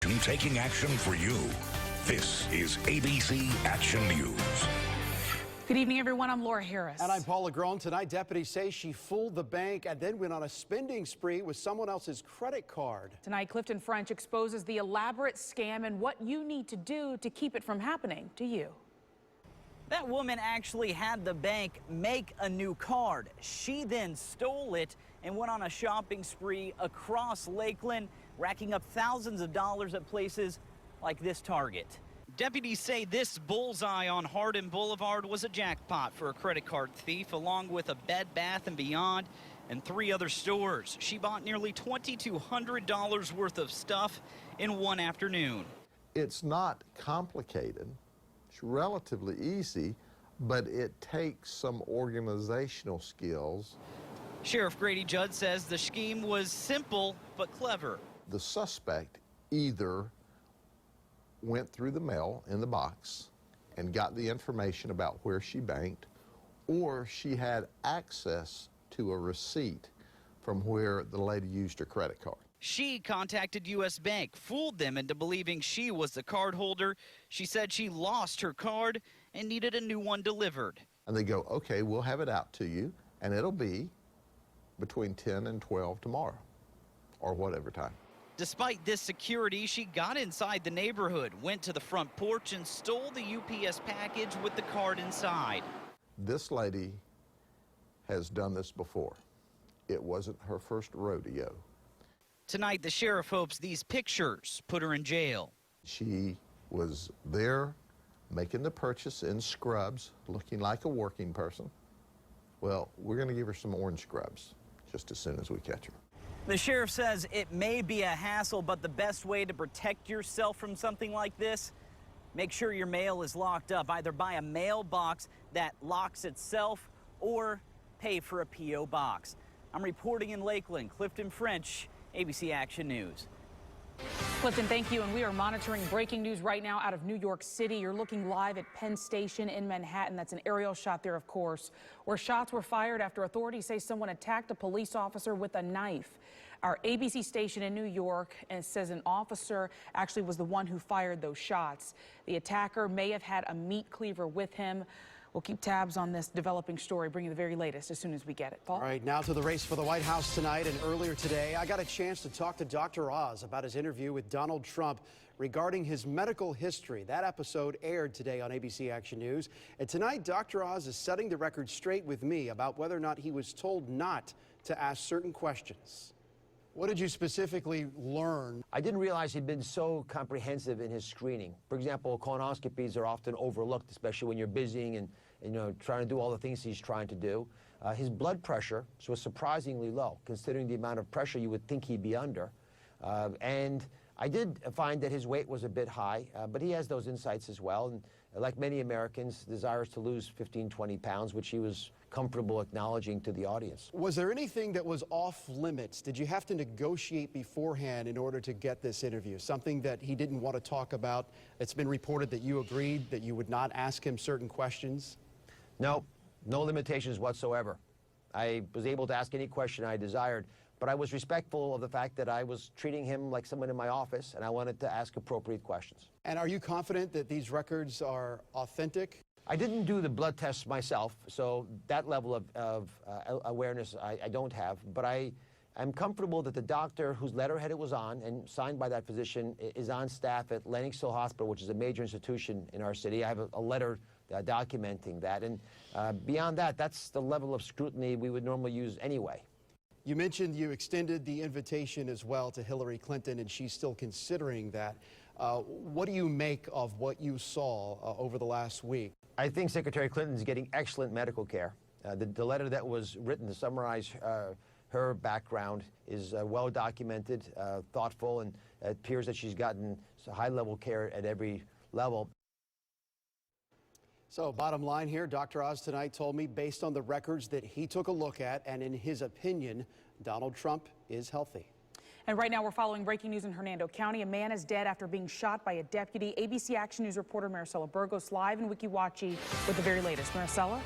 Taking action for you. This is ABC Action News. Good evening, everyone. I'm Laura Harris. And I'm Paul LaGrone. Tonight, deputies say she fooled the bank and then went on a spending spree with someone else's credit card. Tonight, Clifton French exposes the elaborate scam and what you need to do to keep it from happening to you. That woman actually had the bank make a new card. She then stole it and went on a shopping spree across Lakeland, racking up thousands of dollars at places like this Target. Deputies say this bullseye on Hardin Boulevard was a jackpot for a credit card thief, along with a Bed Bath & Beyond and 3 other stores. She bought nearly $2,200 worth of stuff in one afternoon. It's not complicated. It's relatively easy, but it takes some organizational skills. Sheriff Grady Judd says the scheme was simple but clever. The suspect either went through the mail in the box and got the information about where she banked, or she had access to a receipt from where the lady used her credit card. She contacted U.S. Bank, fooled them into believing she was the card holder. She said she lost her card and needed a new one delivered. And they go, okay, we'll have it out to you, and it'll be between 10 and 12 tomorrow, or whatever time. Despite this security, she got inside the neighborhood, went to the front porch, and stole the UPS package with the card inside. This lady has done this before. It wasn't her first rodeo. Tonight, the sheriff hopes these pictures put her in jail. She was there making the purchase in scrubs, looking like a working person. Well, we're going to give her some orange scrubs just as soon as we catch her. The sheriff says it may be a hassle, but the best way to protect yourself from something like this, make sure your mail is locked up. Either buy a mailbox that locks itself or pay for a P.O. box. I'm reporting in Lakeland. Clifton French, ABC Action News. Clifton, thank you. And we are monitoring breaking news right now out of New York City. You're looking live at Penn Station in Manhattan. That's an aerial shot there, of course, where shots were fired after authorities say someone attacked a police officer with a knife. Our ABC station in New York, and it says an officer actually was the one who fired those shots. The attacker may have had a meat cleaver with him. We'll keep tabs on this developing story, bringing the very latest as soon as we get it. Paul? All right, now to the race for the White House tonight. And earlier today, I got a chance to talk to Dr. Oz about his interview with Donald Trump regarding his medical history. That episode aired today on ABC Action News. And tonight, Dr. Oz is setting the record straight with me about whether or not he was told not to ask certain questions. What did you specifically learn? I didn't realize he'd been so comprehensive in his screening. For example, colonoscopies are often overlooked, especially when you're busy and trying to do all the things he's trying to do. His blood pressure was surprisingly low, considering the amount of pressure you would think he'd be under. And I did find that his weight was a bit high, but he has those insights as well. And like many Americans, desires to lose 15, 20 pounds, which he was comfortable acknowledging to the audience. Was there anything that was off limits? Did you have to negotiate beforehand in order to get this interview? Something that he didn't want to talk about? It's been reported that you agreed that you would not ask him certain questions? No, no limitations whatsoever. I was able to ask any question I desired, but I was respectful of the fact that I was treating him like someone in my office, and I wanted to ask appropriate questions. And are you confident that these records are authentic? I didn't do the blood tests myself, so that level of awareness I don't have, but I'm comfortable that the doctor whose letterhead it was on and signed by that physician is on staff at Lenox Hill Hospital, which is a major institution in our city. I have a letter documenting that, and beyond that, that's the level of scrutiny we would normally use anyway. You mentioned you extended the invitation as well to Hillary Clinton, and she's still considering that. What do you make of what you saw over the last week? I think Secretary Clinton is getting excellent medical care. The letter that was written to summarize her background is well documented, thoughtful, and it appears that she's gotten high-level care at every level. So bottom line here, Dr. Oz tonight told me, based on the records that he took a look at, and in his opinion, Donald Trump is healthy. And right now we're following breaking news in Hernando County. A man is dead after being shot by a deputy. ABC Action News reporter Maricela Burgos live in Wiki Wachi with the very latest. Maricela?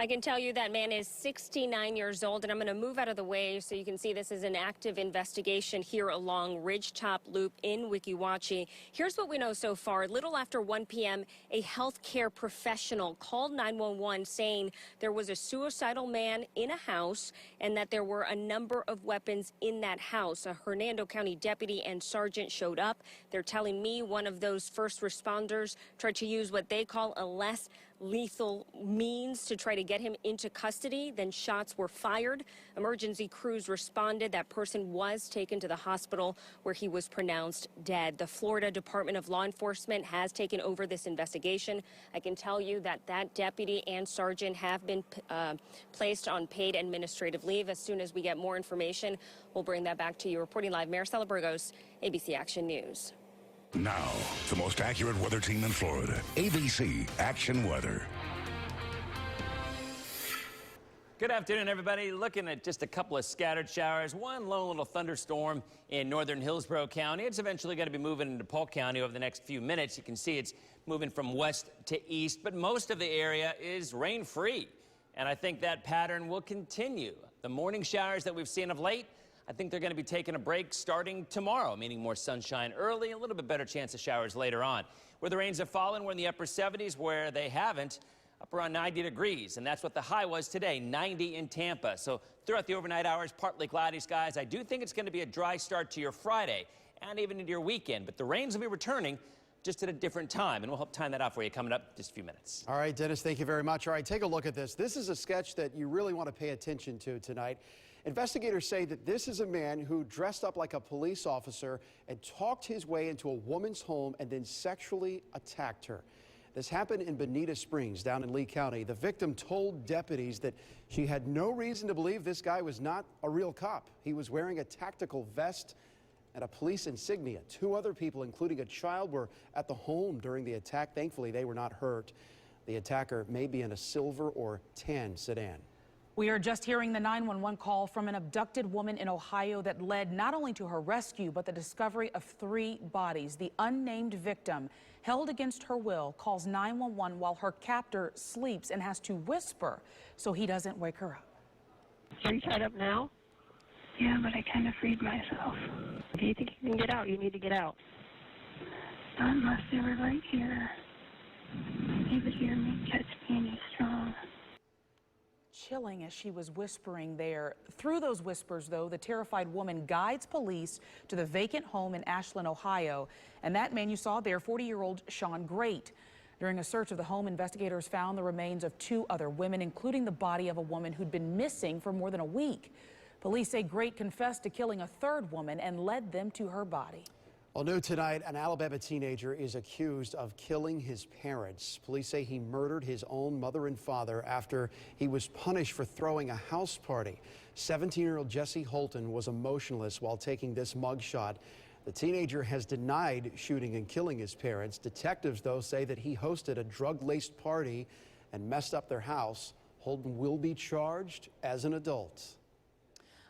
I can tell you that man is 69 years old, and I'm going to move out of the way so you can see this is an active investigation here along Ridgetop Loop in Weeki Wachee. Here's what we know so far. A little after 1 p.m., a healthcare professional called 911 saying there was a suicidal man in a house and that there were a number of weapons in that house. A Hernando County deputy and sergeant showed up. They're telling me one of those first responders tried to use what they call a less lethal means to try to get him into custody. Then shots were fired. Emergency crews responded. That person was taken to the hospital where he was pronounced dead. The Florida Department of Law Enforcement has taken over this investigation. I can tell you that that deputy and sergeant have been placed on paid administrative leave. As soon as we get more information, we'll bring that back to you. Reporting live, Maricela Burgos, ABC Action News. Now, the most accurate weather team in Florida, ABC Action Weather. Good afternoon, everybody. Looking at just a couple of scattered showers, one lone little thunderstorm in northern Hillsborough County. It's eventually going to be moving into Polk County over the next few minutes. You can see it's moving from west to east, but most of the area is rain-free, and I think that pattern will continue. The morning showers that we've seen of late, I think they're going to be taking a break starting tomorrow, meaning more sunshine early, a little bit better chance of showers later on. Where the rains have fallen, we're in the upper 70s. Where they haven't, up around 90 degrees. And that's what the high was today, 90 in Tampa. So throughout the overnight hours, partly cloudy skies. I do think it's going to be a dry start to your Friday and even into your weekend. But the rains will be returning just at a different time. And we'll help time that out for you coming up in just a few minutes. All right, Dennis, thank you very much. All right, take a look at this. This is a sketch that you really want to pay attention to tonight. Investigators say that this is a man who dressed up like a police officer and talked his way into a woman's home and then sexually attacked her. This happened in Bonita Springs down in Lee County. The victim told deputies that she had no reason to believe this guy was not a real cop. He was wearing a tactical vest and a police insignia. Two other people, including a child, were at the home during the attack. Thankfully, they were not hurt. The attacker may be in a silver or tan sedan. We are just hearing the 911 call from an abducted woman in Ohio that led not only to her rescue, but the discovery of 3 bodies. The unnamed victim, held against her will, calls 911 while her captor sleeps and has to whisper so he doesn't wake her up. Are you tied up now? Yeah, but I kind of freed myself. Do you think you can get out? You need to get out. Not unless they were right here. They would hear me, catch me, and he's strong. Chilling as she was whispering there. Through those whispers, though, the terrified woman guides police to the vacant home in Ashland, Ohio. And that man you saw there, 40-year-old Sean Great. During a search of the home, investigators found the remains of 2 other women, including the body of a woman who'd been missing for more than a week. Police say Great confessed to killing a 3rd woman and led them to her body. Well, new tonight, an Alabama teenager is accused of killing his parents. Police say he murdered his own mother and father after he was punished for throwing a house party. 17-year-old Jesse Holton was emotionless while taking this mugshot. The teenager has denied shooting and killing his parents. Detectives, though, say that he hosted a drug-laced party and messed up their house. Holton will be charged as an adult.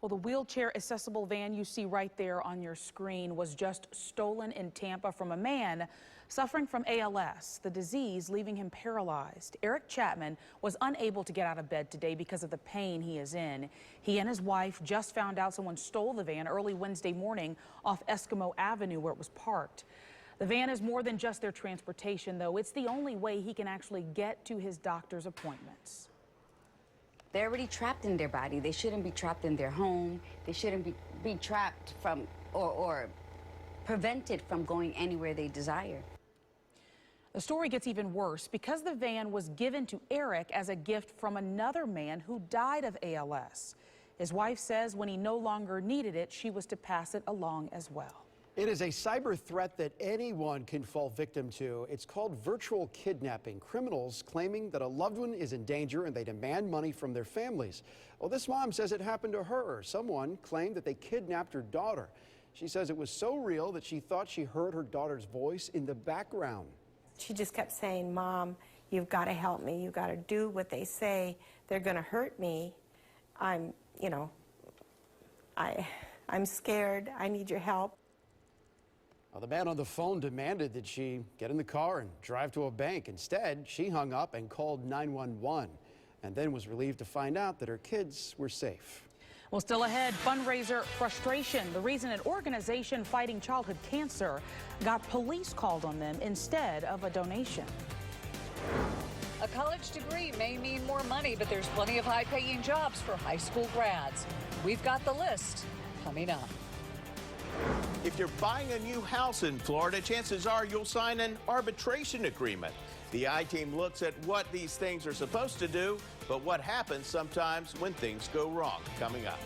Well, the wheelchair accessible van you see right there on your screen was just stolen in Tampa from a man suffering from ALS, the disease leaving him paralyzed. Eric Chapman was unable to get out of bed today because of the pain he is in. He and his wife just found out someone stole the van early Wednesday morning off Eskimo Avenue where it was parked. The van is more than just their transportation, though. It's the only way he can actually get to his doctor's appointments. They're already trapped in their body. They shouldn't be trapped in their home. They shouldn't be trapped from or prevented from going anywhere they desire. The story gets even worse because the van was given to Eric as a gift from another man who died of ALS. His wife says when he no longer needed it, she was to pass it along as well. It is a cyber threat that anyone can fall victim to. It's called virtual kidnapping. Criminals claiming that a loved one is in danger and they demand money from their families. Well, this mom says it happened to her. Someone claimed that they kidnapped her daughter. She says it was so real that she thought she heard her daughter's voice in the background. She just kept saying, "Mom, you've got to help me. You've got to do what they say. They're going to hurt me. I'm scared. I need your help." Well, the man on the phone demanded that she get in the car and drive to a bank. Instead, she hung up and called 911. and then was relieved to find out that her kids were safe. Well, still ahead, fundraiser frustration. The reason an organization fighting childhood cancer got police called on them instead of a donation. A college degree may mean more money, but there's plenty of high-paying jobs for high school grads. We've got the list coming up. If you're buying a new house in Florida, chances are you'll sign an arbitration agreement. The I-Team looks at what these things are supposed to do, but what happens sometimes when things go wrong. Coming up.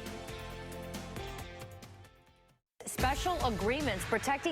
Special agreements protecting